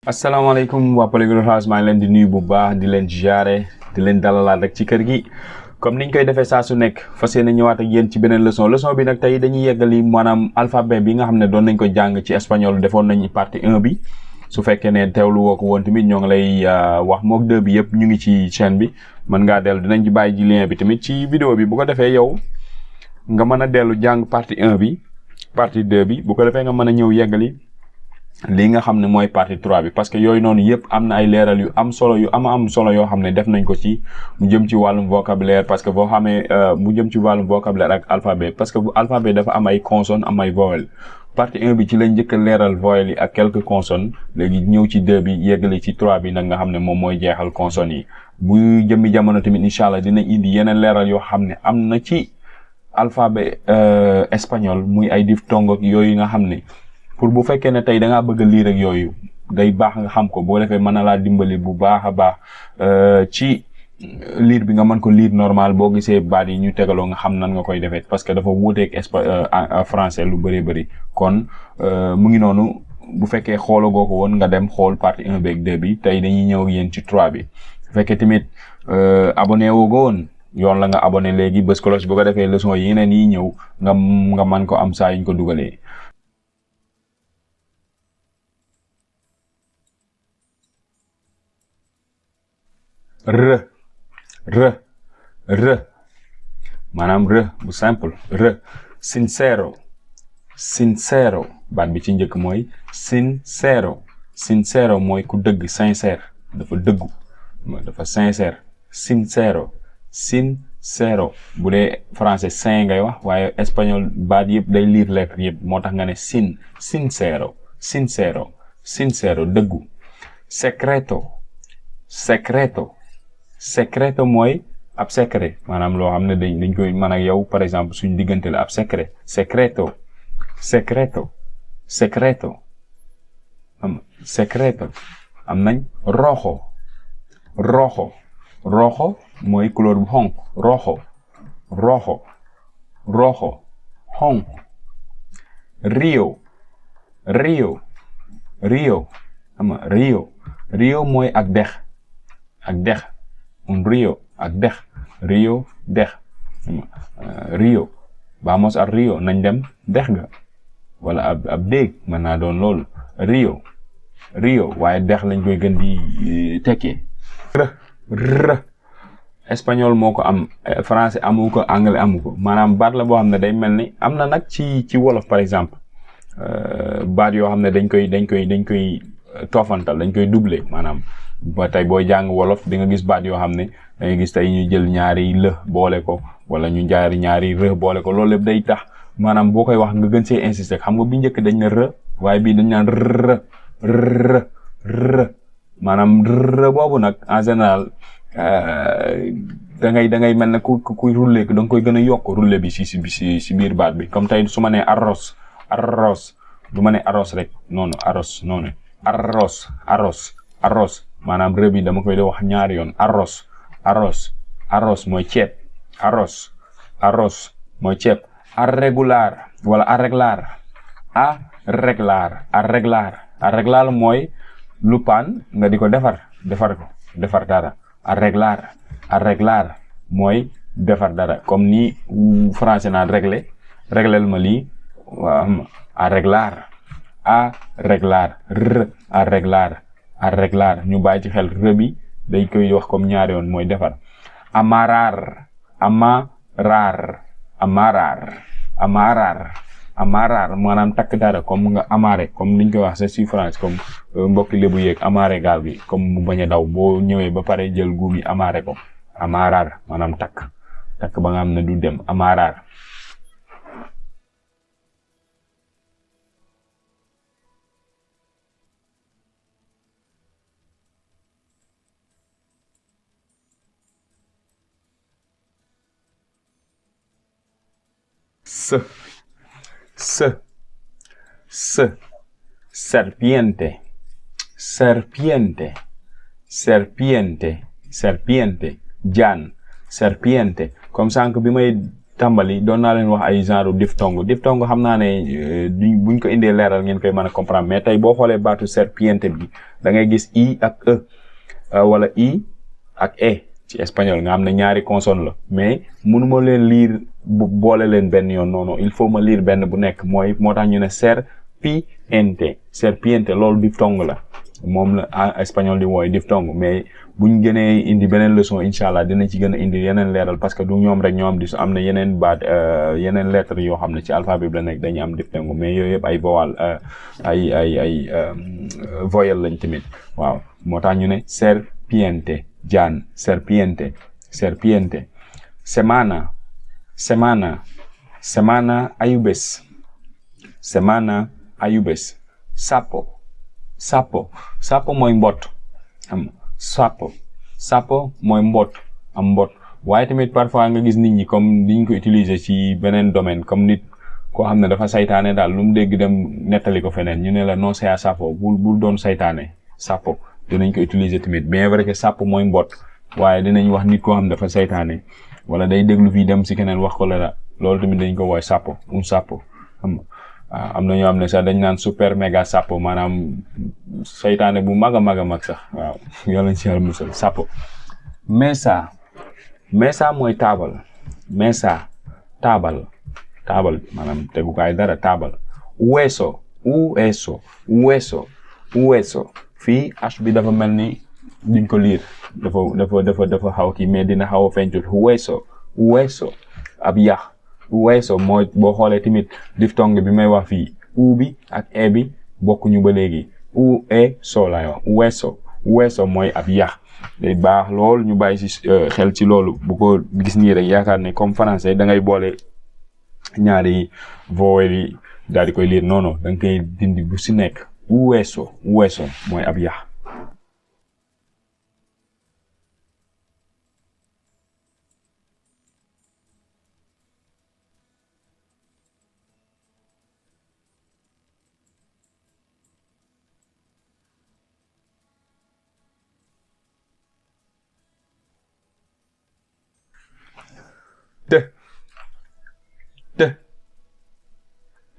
asalaamaaleykum waa Polyglot House maa ngi leen di nuyu bu baax di leen jaare di leen dalalaat rek ci kër gi comme niñ koy defee saa su nekk fas yéene ñëwaat ak yéen ci beneen leçon bi nag tey dañuy yeggali maanaam alphabet bi nga xam ne doon nañ ko jàng ci espagnol defoon nañ partie 1 bi su fekkee ne teewlu woo ko woon tamit ñoo ngi lay wax mook 2 bi yëpp ñu ngi ci chaîne bi mën ngaa dellu dinañ ci bàyyi ji lien bi tamit ci vidéo bi bu ko defee yow nga mën a dellu jàng partie 1 bi partie 2 bi bu ko defee nga mën a ñëw yeggali lii nga xam ne mooy partie 3 bi parce que yooyu noonu yëpp am na ay leeral yu am solo yu am solo yoo xam ne def nañ ko ci mu jëm ci wàllum vocabulaire parce que boo xamee mu jëm ci wàllum vocabulaire ak alphabet parce que alphabet dafa am ay consonnes am ay vowel partie 1 bi ci lañ njëkk a leeral vowel yi ak quelques consonnes léegi ñëw ci 2 bi yeggali ci 3 bi nag nga xam ne moom mooy jeexal consonnes yi bu jëmmi jamono tamit incha allah dinañ indi yeneen leeral yoo xam ne am na ci alphabet espagnol muy ay diphtongue yooyu nga xam ne pour bu fekkee ne tey da ngaa bëgg a lire ak yooyu day baax nga xam ko boo defee mën na laa dimbali bu baax a baax ci lire bi nga mën ko lire normal boo gisee baat yi ñu tegaloo nga xam nan nga koy defee parce que dafa wuuteeg français lu bëri kon mu ngi noonu bu fekkee xoolagoo ko woon nga dem xool partie 1 beeg 2 bi tey dañuy ñëw ak yéen ci 3 bi bu fekkee tamit abonné woo ko woon yoon la nga abonné léegi bës cloche bu ko defee leçon yi yeneen yi ñëw nga mën ko am saa yuñ ko dugalee. r maanaam r bu simple r sincero baat bi ci njëkk mooy sincero mooy ku dëgg sincère dafa dëggu dafa sincère sincero bu dee français sin ngay wax waaye espagnol baat yëpp day lire lettre yëpp moo tax nga ne sincero dëggu secreto mooy ab secret maanaam loo xam ne dañ koy mën ak yow par exemple suñ diggante la ab secreto am nañ rojo mooy couleur bu xonq rojo xonq rio mooy ak dex un río ak dex río dex río vamos al río nañ dem dex ga wala ab déeg mën naa doon loolu río waaye dex lañ koy gën di tekkee r espagnol moo ko am français amu ko anglais amu ko maanaam baat la boo xam ne day mel ni am na nag ci wolof par exemple baat yoo xam ne dañ koy toofantal dañ koy doubler maanaam ba tey booy jàng wolof di nga gis baat yoo xam ne da ngay gis tey ñu jël ñaari lë boole ko wala ñu jaari ñaari rë boole ko loolu lépp day tax maanaam boo koy wax nga gën see insister xam nga bi njëkk dañ ne rë waaye bii dañ naan r maanaam r boobu nag en général da ngay mel ne kuy rouler da nga koy gën a yokk rouler bi si biir baat bi comme tey su ma nee arros du ma ne arros rek noonu arros maanaam rëb yi dama koy wax ñaari yoon arros mooy ceeb arros mooy ceeb arreglar wala arreglar mooy lu paan nga di ko defar dara arreglar mooy defar dara comme ni français naan réglel ma lii waaw arreglar ñu bàyyi ci xel rëbi day koy wax comme ñaari yoon mooy defar amarar maanaam takk dara comme nga amarré comme niñ koy wax c'est si France comme mbokki lébu yeeg amarré gaal gi comme mu bañ a daw boo ñëwee ba pare jël guum yi amarré ko amarar maanaam takk ba nga xam ne du dem amarar serpiente jaan serpiente comme sànq bi may tàmbali doon naa leen wax ay genre diphtongue xam naa ne buñ ko indee leeral ngeen koy mën a comprendre mais tey boo xoolee baatu serpiente bi da ngay gis i ak e wala i ak e ci espagnol nga xam ne ñaari consonne la mais mënuma leen lire boole leen benn yoon non il faut ma lire benn bu nekk moo tax ñu ne serpiente loolu diphtongue la moom la espagnol di wooy diphtongue mais buñ gënee indi beneen leçon incha allah dinañ ci gën a indi yeneen leeral parce que du ñoom rek ñoo am di am na yeneen baat yeneen lettres yoo xam ne ci alphabet bi la nekk dañuy am diphtongue mais yooyu yëpp ay vowel ay voyelle lañ tamit waaw moo tax ñu ne serpiente jaan serpiente semana ayubés sapo mooy mbott am sapo mooy mbott am mbott waaye tamit parfois nga gis nit ñi comme diñ ko utiliser ci beneen domaine comme nit koo xam ne dafa saytaane daal lu mu dégg dem nettali ko feneen ñu ne la non c'est sapo bul doon saytaane sapo dinañ ko utiliser tamit bien vrai que sapo mooy mbott waaye dinañ wax nit koo xam ne dafa saytaane wala day déglu fii dem si keneen wax ko la loolu tamit dañ ko wooy sapo sapo xam am na ñoo xam ne sax dañ naan super méga sapo maanaam saytaane bu mag a mag sax waaw yàlla ci yàlla musal sapo mesa mooy taabal maanaam tegukaay dara taabal hueso fii h bi dafa mel ni duñ ko liir dafa xaw kii mais dina xaw a feeñtul hueso ab yax hueso mooy boo xoolee tamit diphtongue bi may wax fii u bi ak e bi bokkuñu ba léegi hueso laay wax hueso mooy ab yax day baax lool ñu bàyyi ci xel ci loolu bu ko gis nii rek yaakaar ne comme français da ngay boole ñaari vowel yi daal di koy lire non da nga koy dindi bu ci nekk hueso mooy ab yax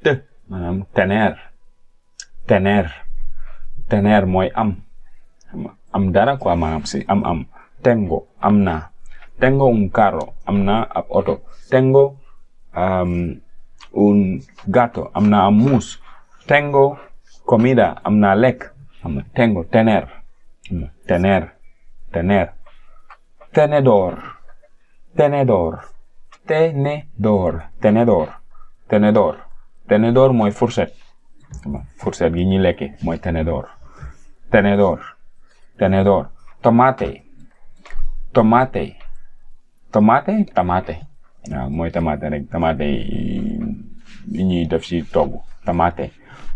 te maanaam tener mooy am dara quoi maanaam si am tengo am naa tengo un carro am naa ab oto tengo un gato am naa am muus tengo comida am naa lekk tengo tener tenedor mooy fourchette gi ñuy lekke mooy tenedor tomate waaw mooy tomate rek tomate yi ñuy def ci togg tomate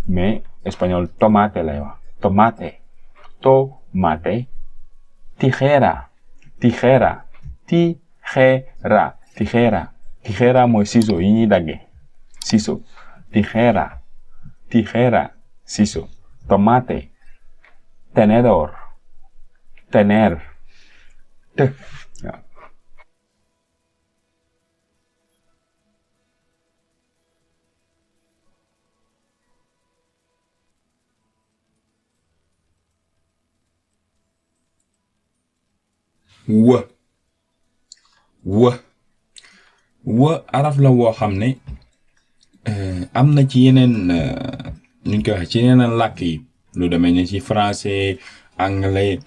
mais espagnol tomate lay wax tomate tijera mooy ciseau yi ñuy dagge ciseau tijera ciseau tomate tenedor tener wa araf la woo xam ne am na ci yeneen nuñ koy wax ci yeneen làkk yi lu demee ni ci français anglais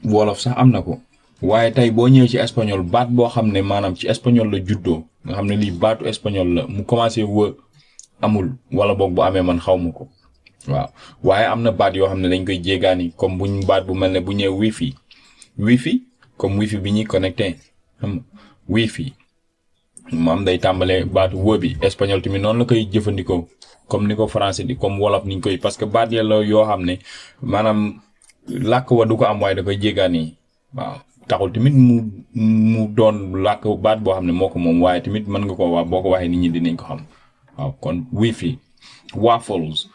wolof sax am na ko waaye tey boo ñëwee ci espagnol baat boo xam ne maanaam ci espagnol la juddoo nga xam ne lii baatu espagnol la mu commencé amul wala boog bu amee man xaw ma ko waaw waaye am na baat yoo xam ne dañ koy jéegaani comme buñ baat bu mel ne bu ñëwee wifi comme wifi bi ñuy connecté xam wifi moom day tàmbalee baatu wë bi espagnol tamit noonu la koy jëfandikoo comme ni ko français di comme wolof niñ koy parce que baat ya la yoo xam ne maanaam làkk wa du ko am waaye da koy jéegaani waaw taxul tamit mu doon làkk baat boo xam ne moo ko moom waaye tamit mën nga ko wax boo ko waxee nit ñi dinañ ko xam waaw kon wifi waffles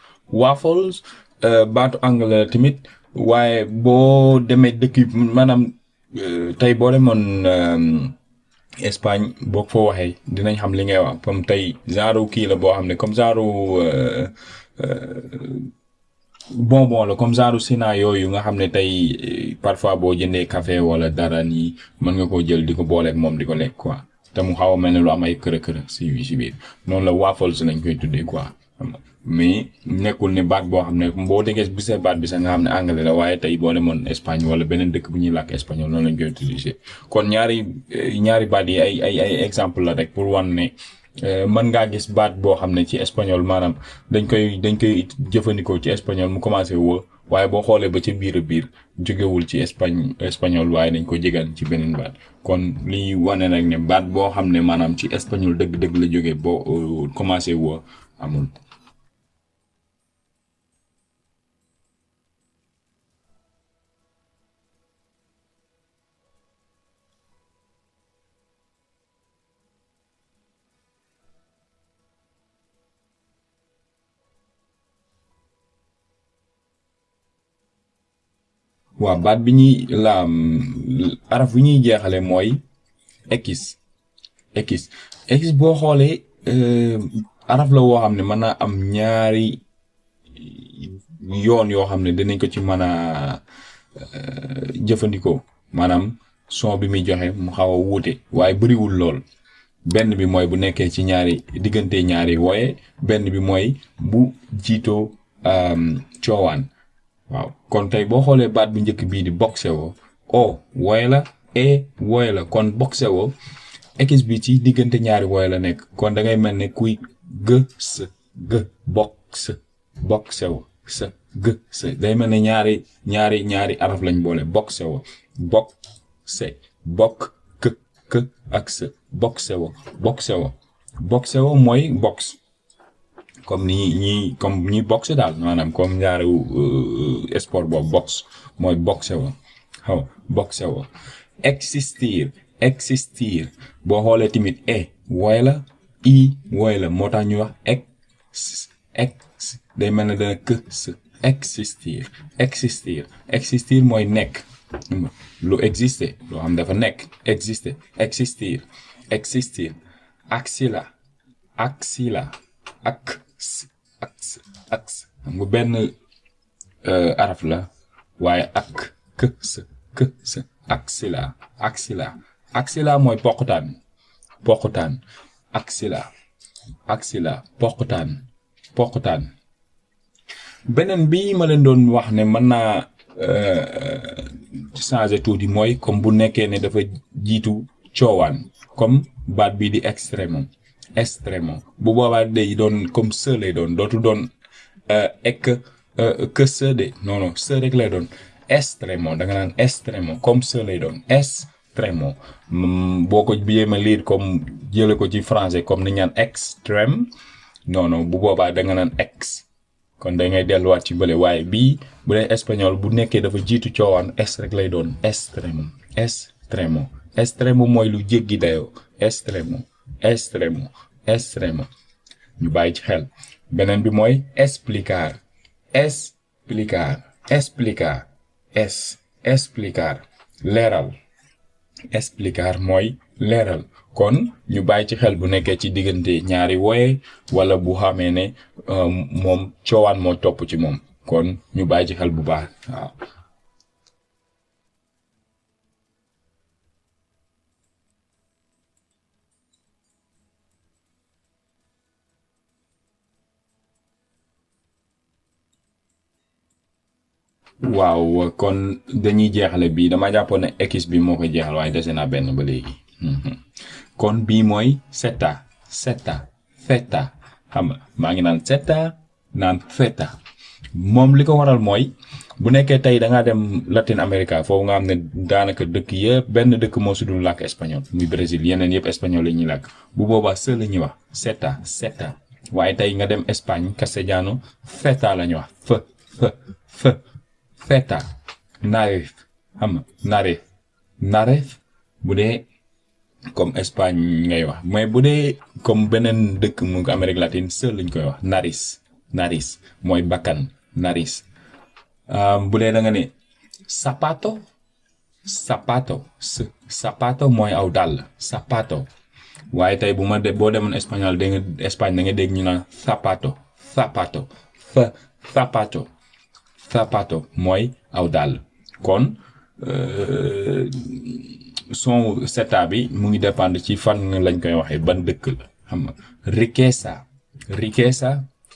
baatu anglais tamit waaye boo demee dëkk maanaam tey boo demoon Espagne boo ko fa waxee dinañ xam li ngay wax comme tey genre kii la boo xam ne comme genre bonbon la comme genre sina yooyu nga xam ne tey parfois boo jëndee café wala dara nii mën nga koo jël di ko booleeg moom di ko lekk quoi te mu xaw a mel ne lu am ay kërë-kërë si biir noonu la waffles lañ koy tuddee quoi xam nga mais nekkul ne baat boo xam ne boo déggee bu see baat bi sax nga xam ne anglais la waaye tey boo demoon Espagne wala beneen dëkk bu ñuy làkk espagnol noonu lañ koy utiliser kon ñaari baat yi ay exemple la rek pour wan ne mën ngaa gis baat boo xam ne ci espagnol maanaam dañ koy jëfandikoo ci espagnol mu commencé woo waaye boo xoolee ba ca biir a biir jógewul ci espagnol waaye dañ ko jégaan ci beneen baat kon liy wane nag ne baat boo xam ne maanaam ci espagnol dëgg-dëgg la jógee boo commencé woo amul. waaw baat bi ñuy araf bi ñuy jeexale mooy x x boo xoolee araf la woo xam ne mën naa am ñaari yoon yoo xam ne dinañ ko ci mën a jëfandikoo maanaam son bi muy joxe mu xaw a wuute waaye bëriwul lool benn bi mooy bu nekkee ci diggante ñaari wooye benn bi mooy bu jiitoo coowaan waaw kon tey boo xoolee baat bu njëkk bii di boxe woo o wooye la e wooye la kon boxe woo x bi ci diggante ñaari wooye la nekk kon da ngay mel ne kuy g boxe woo sa day mel ne ñaari araf lañ boole boxe woo bokk k ak sa boxe woo mooy box comme ñi boxe daal maanaam comme ñaari sport boobu box mooy boxe wo boxe wo existir boo xoolee tamit wooy la i wooy la moo tax ñuy wax ex day mel ne dana existir mooy nekk lu exister loo xam dafa nekk existir axila ak xam nga benn araf la waaye ak axila mooy poqutaan axila poqutaan beneen bi ma leen doon wax ne mën naa changer tuuti mooy comme bu nekkee ne dafa jiitu coowaan comme baat bii di extrêmement bu boobaa day doon comme se lay doon dootul doon que se de non se rek lay doon extrêmement da nga naan extrêmement comme se lay doon extrêmement boo ko jéem a lire comme jële ko ci français comme ni ñaan extrême non bu boobaa da nga naan ex kon da ngay delluwaat ci bële waaye bii bu dee espagnol bu nekkee dafa jiitu coowaan es rek lay doon extrêmement mooy lu jéggi dayoo extrêmement ñu bàyyi ci xel beneen bi mooy explicar leeral explicar mooy leeral kon ñu bàyyi ci xel bu nekkee ci diggante ñaari wooye wala bu xamee ne moom coowaan moo topp ci moom kon ñu bàyyi ci xel bu baax waaw. waaw kon dañuy jeexale bii dama jàppoon ne x bi moo ko jeexal waaye dese naa benn ba léegi kon bii mooy seta xam nga maa ngi naan seta naan feta moom li ko waral mooy bu nekkee tey da ngaa dem Latin America foofu nga xam ne daanaka dëkk yëpp benn dëkk moo su dul làkk espagnol muy Brésil yeneen yëpp espagnol la ñuy làkk bu boobaa se la ñuy wax seta waaye tey nga dem Espagne castellano feta la ñuy wax feta nareef xam nga nareef bu dee comme Espagne ngay wax mais bu dee comme beneen dëkk mu ngi Amérique latine seul lañ koy wax naris mooy bakkan naris bu dee da nga ne zapato zapato mooy aw dàll zapato waaye tey bu ma boo demoon espagnol da nga Espagne da nga dégg ñu naan zapato zapato zapato mooy aw dàll kon son seta bi mu ngi dépendre ci fan lañ koy waxee ban dëkk la xam nga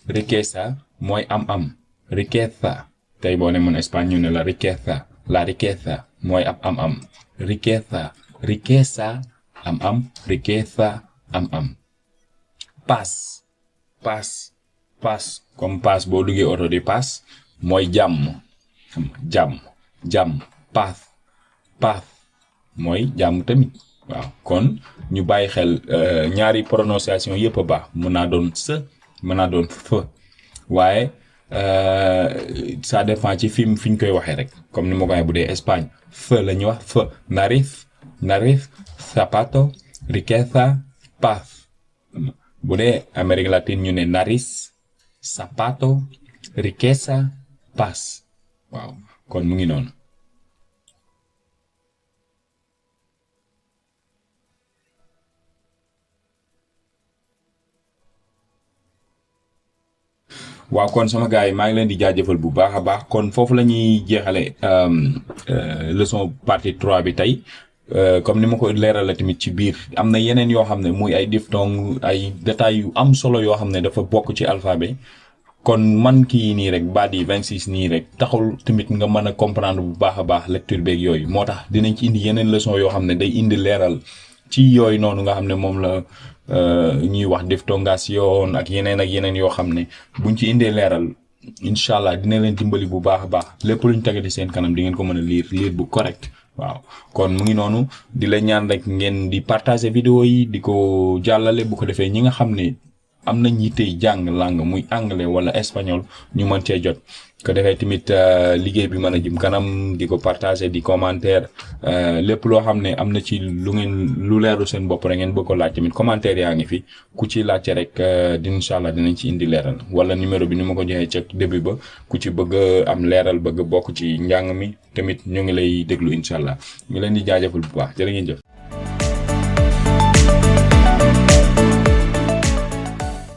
riqueza mooy am riqueza tey boo demoon Espagne ñu ne la riqueza mooy am riqueza riqueza paas comme paas boo duggee oto di paas mooy jàmm paas mooy jàmm tamit waaw kon ñu bàyyi xel ñaari prononciation yëpp a baax mën naa doon mën naa doon waaye ça dépend ci fi ñu koy waxee rek comme ni ma ko waxee bu dee Espagne la ñuy wax nariz zapato riqueza paz bu dee Amérique latine ñu ne nariz zapato riqueza paz waaw kon mu ngi noonu. waaw kon sama gars yi maa ngi leen di jaajëfal bu baax a baax kon foofu la ñuy jeexale leçon partie 3 bi tey comme ni ma ko leerala tamit ci biir am na yeneen yoo xam ne muy ay diphtongue ay détails yu am solo yoo xam ne dafa bokk ci alphabet kon man kii nii rek baat yi 26 nii rek taxul tamit nga mën a comprendre bu baax a baax lecture beeg yooyu moo tax dinañ ci indi yeneen leçon yoo xam ne day indi leeral ci yooyu noonu nga xam ne moom la ñuy wax diphtongiation ak yeneen yoo xam ne buñ ci indee leeral incha allah dina leen dimbali bu baax a baax lépp luñ tegati seen kanam di ngeen ko mën a lire bu correct waaw kon mu ngi noonu di la ñaan rek ngeen di partager vidéo yi di ko jàllale bu ko defee ñi nga xam ne am nañ yittey jàng langue muy anglais wala espagnol ñu mën cee jot ko defee tamit liggéey bi mën a jëm kanam di ko partager di commentaire lépp loo xam ne am na ci lu leeru seen bopp rek ngeen bëgg ko laaj tamit commentaire yaa ngi fi ku ci laajte rek incha allah dinañ ci indi leeral wala numéro bi ni ma ko joxee ca début ba ku ci bëgg am leeral bëgg bokk ci njàng mi tamit ñu ngi lay déglu incha allah ñu leen di jaajëfal bu baax jërë ngeen jëf.